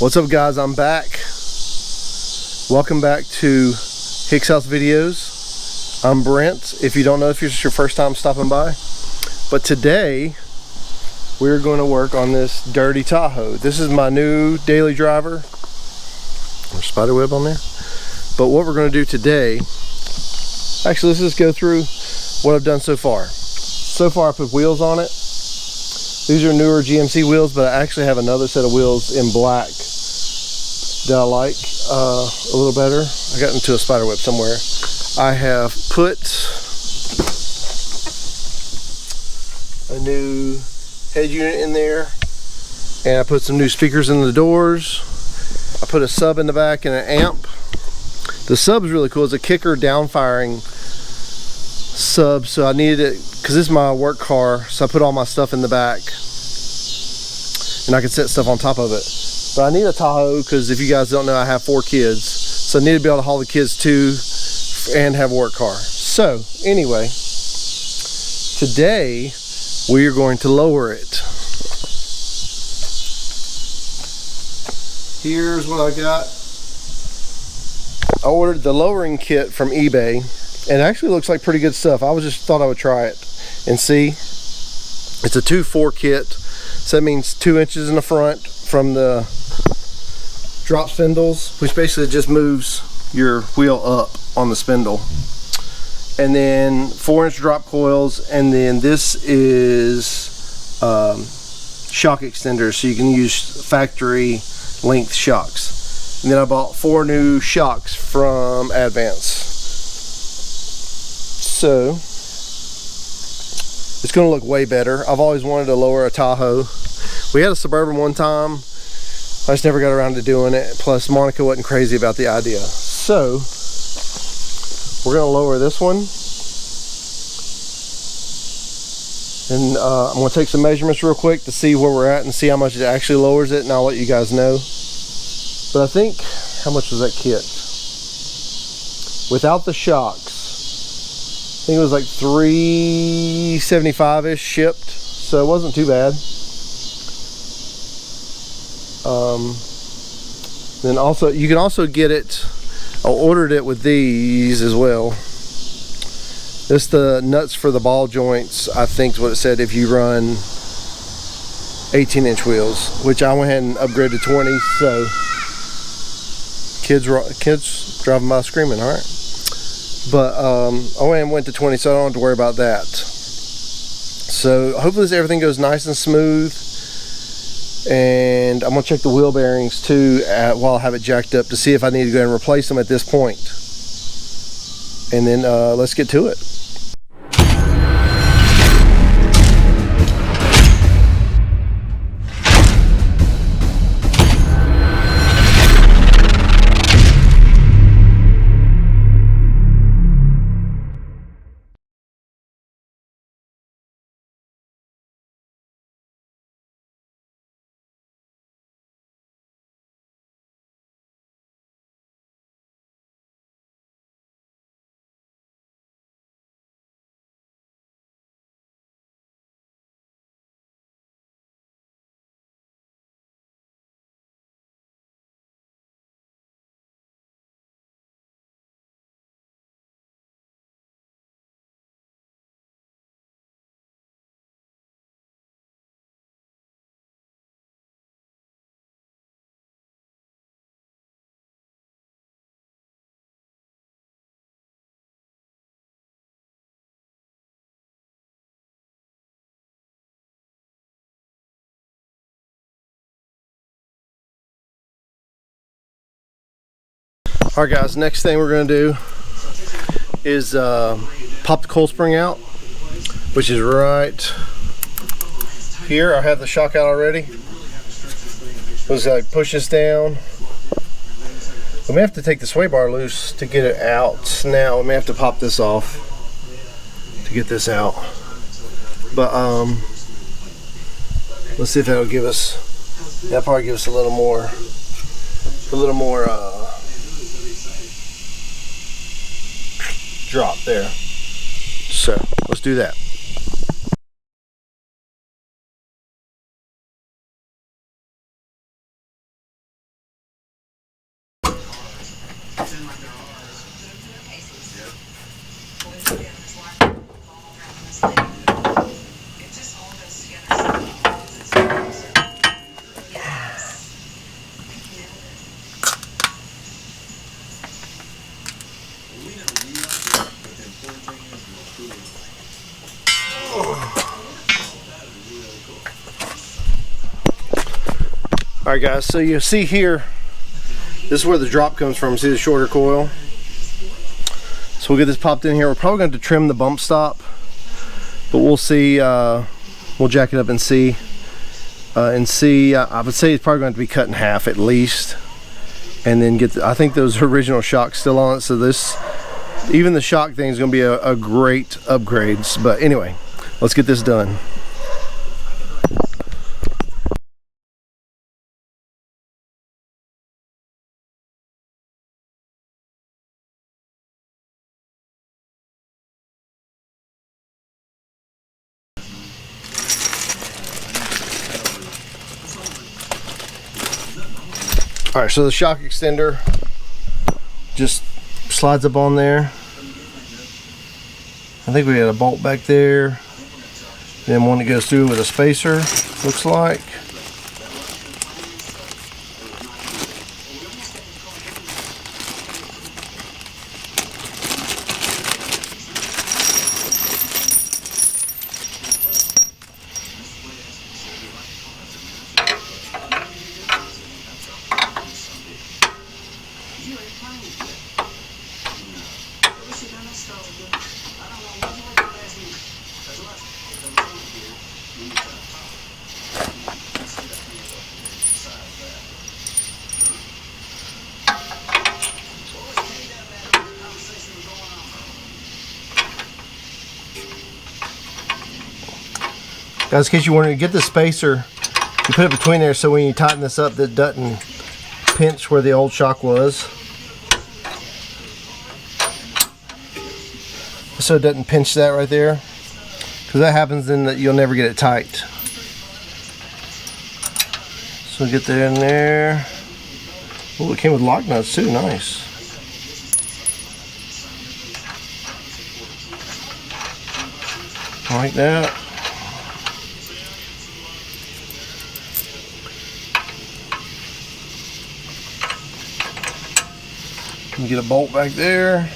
What's up, guys? I'm back. Welcome back to Hicks House Videos. I'm Brent. If you don't know, if it's your first time stopping by, but today we're going to work on this dirty Tahoe. This is my new daily driver. There's spider web on there. But what we're going to do today, actually, let's just go through what I've done so far. So far, I put wheels on it. These are newer GMC wheels, but I actually have another set of wheels in black that I like a little better. I got into a spider web somewhere. I have put a new head unit in there, and I put some new speakers in the doors. I put a sub in the back and an amp. The sub's really cool. It's a kicker down firing sub, so I needed it because this is my work car, so I put all my stuff in the back and I can set stuff on top of it. But I need a Tahoe because if you guys don't know, I have 4 kids, so I need to be able to haul the kids to and have a work car. So anyway, today we are going to lower it. Here's what I got. I ordered the lowering kit from eBay, and it actually looks like pretty good stuff. I thought I would try it and see. It's a 2-4 kit, so that means 2 inches in the front from the drop spindles, which basically just moves your wheel up on the spindle, and then 4-inch drop coils, and then this is shock extenders, so you can use factory length shocks. And then I bought 4 new shocks from Advance. So it's going to look way better. I've always wanted to lower a Tahoe. We had a Surburban one time. I just never got around to doing it. Plus, Monica wasn't crazy about the idea. So we're going to lower this one. And I'm going to take some measurements real quick to see where we're at and see how much it actually lowers it, and I'll let you guys know. But I think, how much was that kit? Without the shocks, I think it was like $375-ish shipped, so it wasn't too bad. Then also, you can also get it, I ordered it with these as well. This the nuts for the ball joints, I think is what it said, if you run 18-inch wheels, which I went ahead and upgraded to 20, so kids driving by screaming, all right. But I went to 20, so I don't have to worry about that. So hopefully everything goes nice and smooth. And I'm gonna check the wheel bearings too while I have it jacked up to see if I need to go ahead and replace them at this point. And then let's get to it. All right, guys, next thing we're going to do is pop the coil spring out, which is right here. I have the shock out already. Let's push this down. We may have to take the sway bar loose to get it out. Now we may have to pop this off to get this out. But let's see if that'll give us. That'll probably give us a little more drop there. So let's do that. All right, guys. So you see here, this is where the drop comes from. See the shorter coil? So we'll get this popped in here. We're probably going to trim the bump stop, but we'll see. We'll jack it up and see. I would say it's probably going to be cut in half at least, and then get. I think those original shocks still on it. So this, even the shock thing is going to be a great upgrade. But anyway, let's get this done. All right, so the shock extender just slides up on there. I think we had a bolt back there. Then one that goes through with a spacer, looks like. Guys, in case you wanted to get the spacer, you put it between there so when you tighten this up, that doesn't pinch where the old shock was. So it doesn't pinch that right there. Because that happens, then that you'll never get it tight. So get that in there. Oh, it came with lock nuts too, nice. Like that. You get a bolt back there.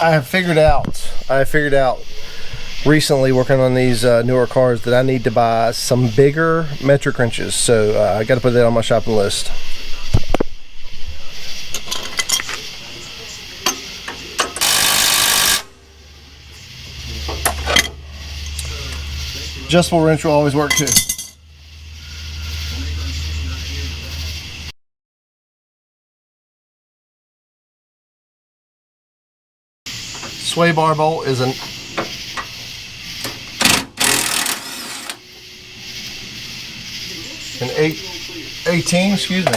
I have figured out recently, working on these newer cars, that I need to buy some bigger metric wrenches. So I got to put that on my shopping list. Adjustable wrench will always work too. Sway bar bolt is an 18, excuse me.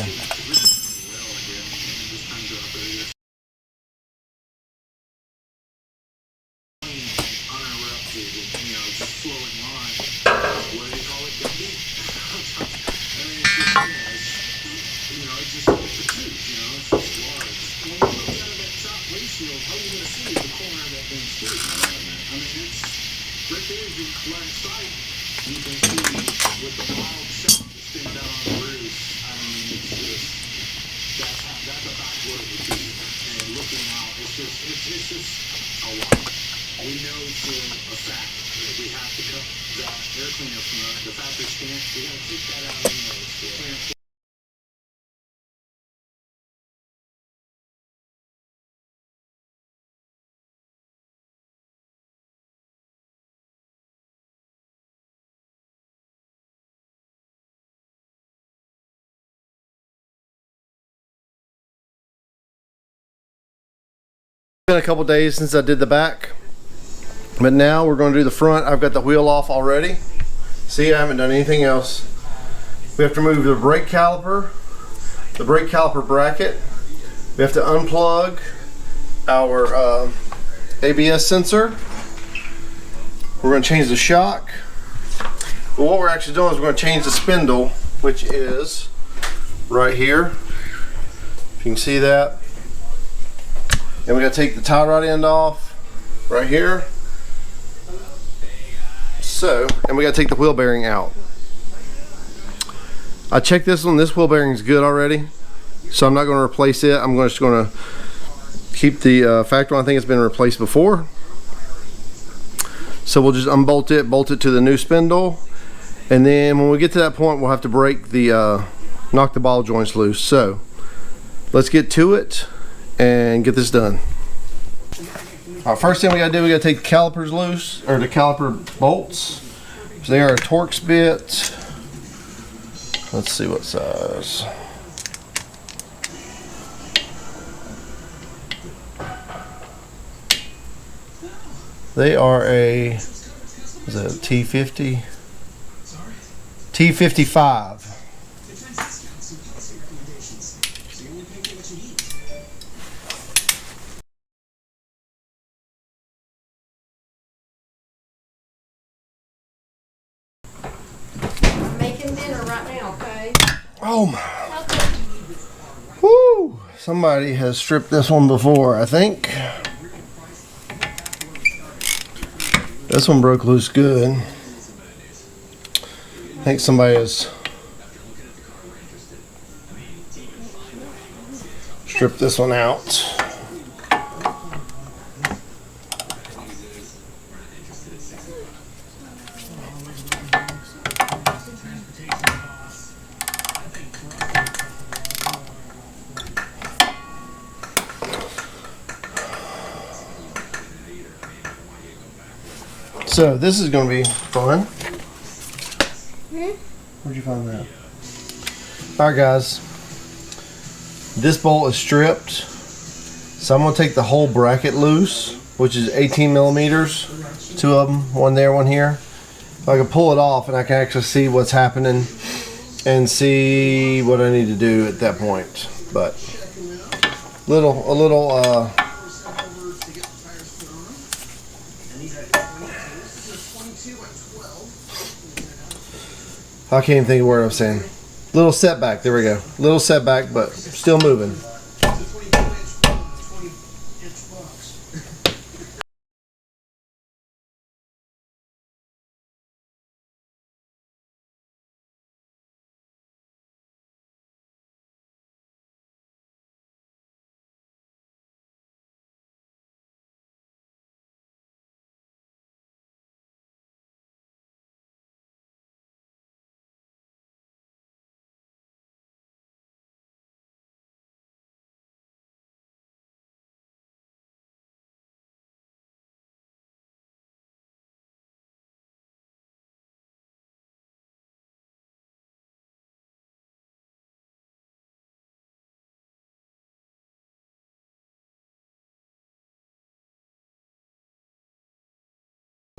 Been a couple days since I did the back, but now we're going to do the front. I've got the wheel off already. See, I haven't done anything else. We have to remove the brake caliper bracket. We have to unplug our ABS sensor. We're going to change the shock. But what we're actually doing is we're going to change the spindle, which is right here. If you can see that. And we got to take the tie rod end off right here. So, and we got to take the wheel bearing out. I checked this one. This wheel bearing is good already, so I'm not going to replace it. I'm just going to keep the factory one. I think it's been replaced before. So we'll just unbolt it, bolt it to the new spindle, and then when we get to that point, we'll have to break the knock the ball joints loose. So let's get to it and get this done. All right, first thing we gotta do, we gotta take the calipers loose, or the caliper bolts. So they are a Torx bit. Let's see what size. They are a, is that a T50? T55. I'm making dinner right now, okay? Oh my. Woo! Somebody has stripped this one before, I think. This one broke loose good. I think somebody has stripped this one out. So this is going to be fun. Where'd you find that? Alright guys, this bolt is stripped, so I'm going to take the whole bracket loose, which is 18 millimeters, two of them, one there, one here. So I can pull it off and I can actually see what's happening and see what I need to do at that point. But a little I can't even think of what I'm saying. Little setback, there we go. Little setback, but still moving.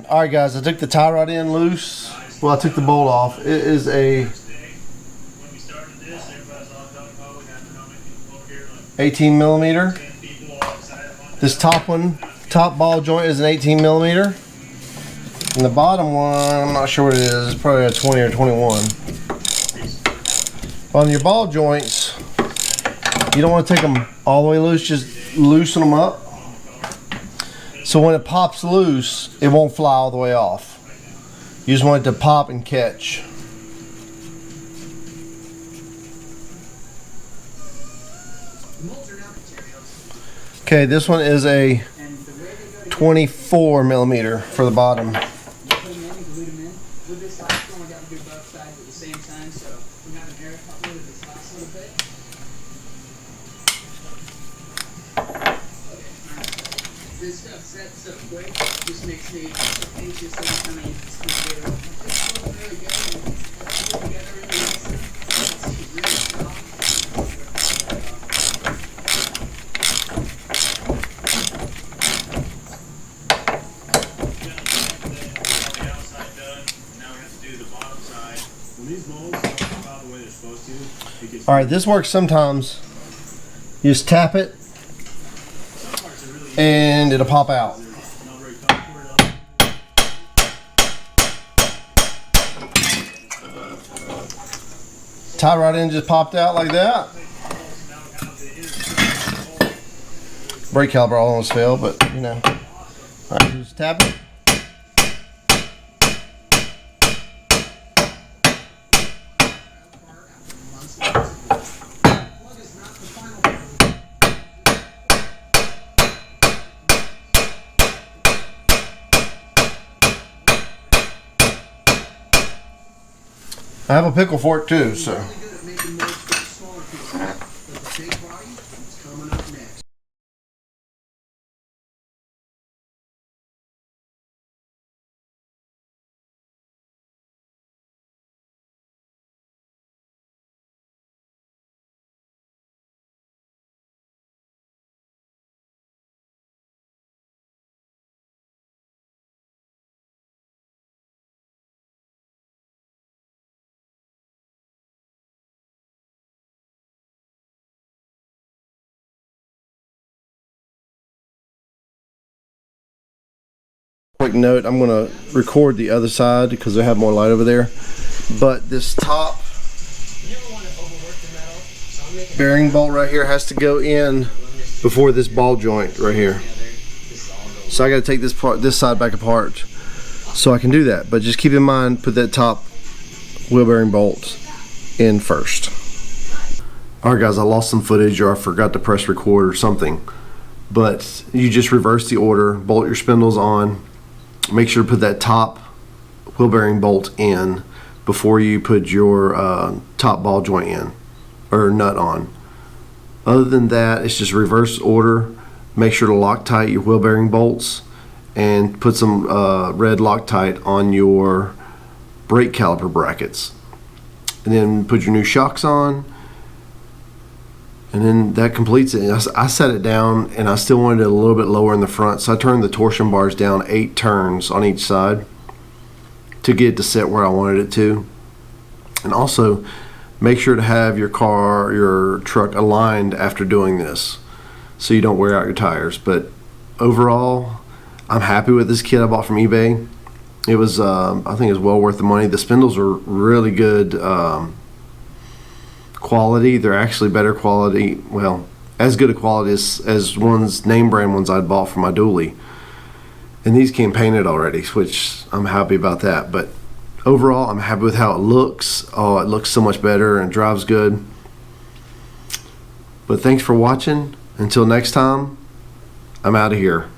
Alright guys, I took the tie rod end loose. Well, I took the bolt off. It is a 18 millimeter. This top one, top ball joint is an 18 millimeter. And the bottom one, I'm not sure what it is. It's probably a 20 or 21. On your ball joints, you don't want to take them all the way loose, just loosen them up. So when it pops loose, it won't fly all the way off. You just want it to pop and catch. Okay, this one is a 24 millimeter for the bottom. This stuff sets up quick, just makes me anxious every time I use the screwdriver. Just goes really good and put together in the instant. It's really strong. The outside done. Now we have to do the bottom side. When these molds pop out the way they're supposed to, it gets. Alright, this works sometimes. You just tap it. Some parts are really and it'll pop out. Tie right in, just popped out like that. Brake caliper almost fell, but you know. All right, just tap it. I have a pickle for it too, so. Really good at making molds for the smaller pieces, but the big body is coming up next. Quick note, I'm going to record the other side because they have more light over there. But this top bearing bolt right here has to go in before this ball joint right here. So I got to take this side back apart so I can do that. But just keep in mind, put that top wheel bearing bolt in first. Alright guys, I lost some footage or I forgot to press record or something. But you just reverse the order, bolt your spindles on. Make sure to put that top wheel bearing bolt in before you put your top ball joint in or nut on. Other than that, it's just reverse order. Make sure to Loctite your wheel bearing bolts and put some red Loctite on your brake caliper brackets. And then put your new shocks on. And then that completes it. I set it down and I still wanted it a little bit lower in the front, so I turned the torsion bars down 8 turns on each side to get it to set where I wanted it to. And also make sure to have your truck aligned after doing this so you don't wear out your tires. But overall, I'm happy with this kit I bought from eBay. It was I think it was well worth the money. The spindles are really good quality. They're actually better quality, well, as good a quality as ones, name brand ones I'd bought for my dually. And these came painted already, which I'm happy about that. But overall, I'm happy with how it looks. Oh, it looks so much better and drives good. But thanks for watching. Until next time, I'm out of here.